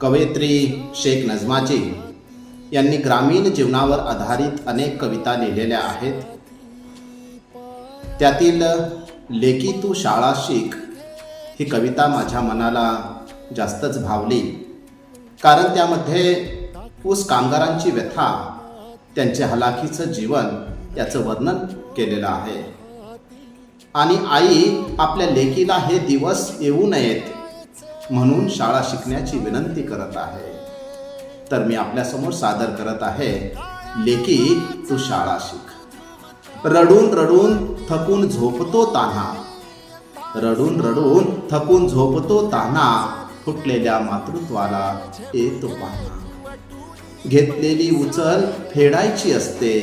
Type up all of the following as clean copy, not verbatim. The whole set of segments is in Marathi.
कवयित्री शेख नजमाजी यांनी ग्रामीण जीवनावर आधारित अनेक कविता लिहिलेल्या आहेत. त्यातील लेकी तू शाळा शिक ही कविता माझ्या मनाला जास्तच भावली, कारण त्यामध्ये ऊस कामगारांची व्यथा, त्यांचे हलाखीचं जीवन याचं वर्णन केलेलं आहे. आणि आई आपल्या लेकीला हे दिवस येऊ नयेत म्हणून शाळा शिकण्याची विनंती करत आहे. तर मी आपल्यासमोर सादर करत आहे, लेकी तू शाळा शिक. रडून रडून थकून झोपतो तान्हा, रडून रडून थकून झोपतो तान्हा, फुटलेल्या मातृत्वाला येतो पान्हा. घेतलेली उचल फेडायची असते,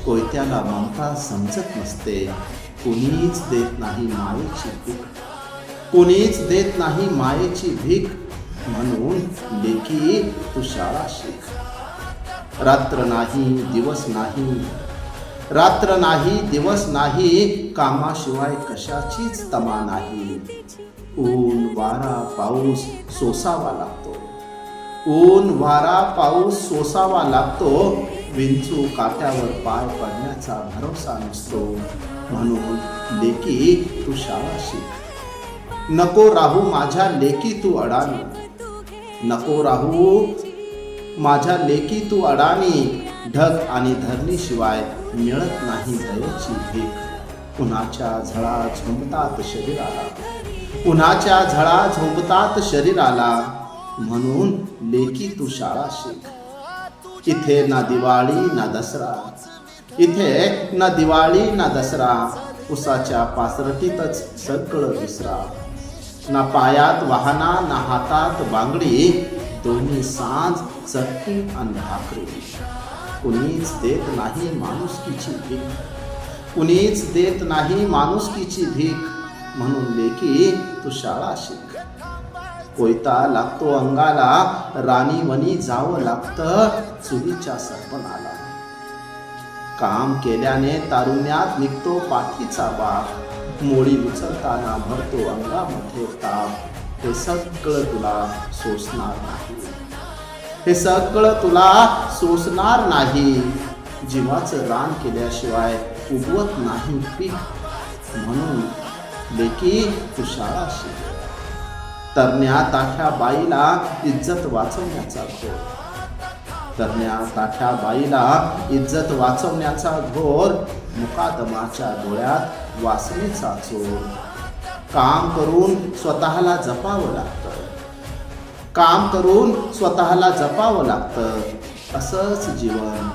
कोयत्याला ममता समजत नसते. कुणीच देत नाही मायेची भीक, कुणीच देत नाही मायेची भीक, म्हणून लेकी तू शाळा शिक. रात्र नाही दिवस नाही, रात्र नाही दिवस नाही, कामाशिवाय कशाचीच तमा नाही. ऊन वारा पाऊस सोसावा लागतो, ऊन वारा पाऊस सोसावा लागतो, विंचू काट्यावर पाय पडण्याचा भरोसा नसतो. म्हणून लेकी तू शाळा शिक. नको राहू माझ्या लेकी तू अडाणी, नको राहू माझ्या लेकी तू अडाणी, ढग आणि धरणीशिवाय मिळत नाही दयेची भीक. उन्हाच्या झळा झोंबतात शरीराला, उन्हाच्या झळा झोंबतात शरीराला, म्हणून लेकी तू शाळा शिक. इथे ना दिवाळी ना दसरा, इथे ना दिवाळी ना दसरा, उसाच्या पासरटीतच सगळं विसरा. ना पायात वाहना ना हातात बांगडी, दोन्ही सांज चटणी आणि भाकरी. कुणीच देत नाही माणुसकीची भीक, कुणीच देत नाही माणुसकीची भीक, म्हणून लेकी तू शाळा शिक. कोयता लागतो अंगाला, राणीवनी जावं लागतं चुलीच्या सरपणाला. काम केल्याने तारुण्यात निघतो पाठीचा बाप, मोळी उचलताना भरतो अंगामध्ये ताप. हे सगळं तुला सोसणार नाही, हे सगळं तुला सोसणार नाही. जीवाचं रान केल्याशिवाय उगवत नाही पीक, म्हणून लेकी तू शाळा शिक. तरण्या ताठ्या बाईला इज्जत वाचवण्याचा घोर, तरण्या ताठ्या बाईला इज्जत वाचवण्याचा घोर, मुकादमाच्या डोळ्यात वासनेचा चोर. काम करून स्वतःला जपावं लागतं, काम करून स्वतःला जपावं लागतं, असंच जीवन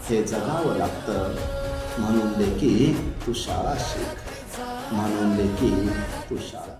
हे जगावं लागतं. म्हणून लेकी तू शाळा शिक, म्हणून लेकी तू शाळा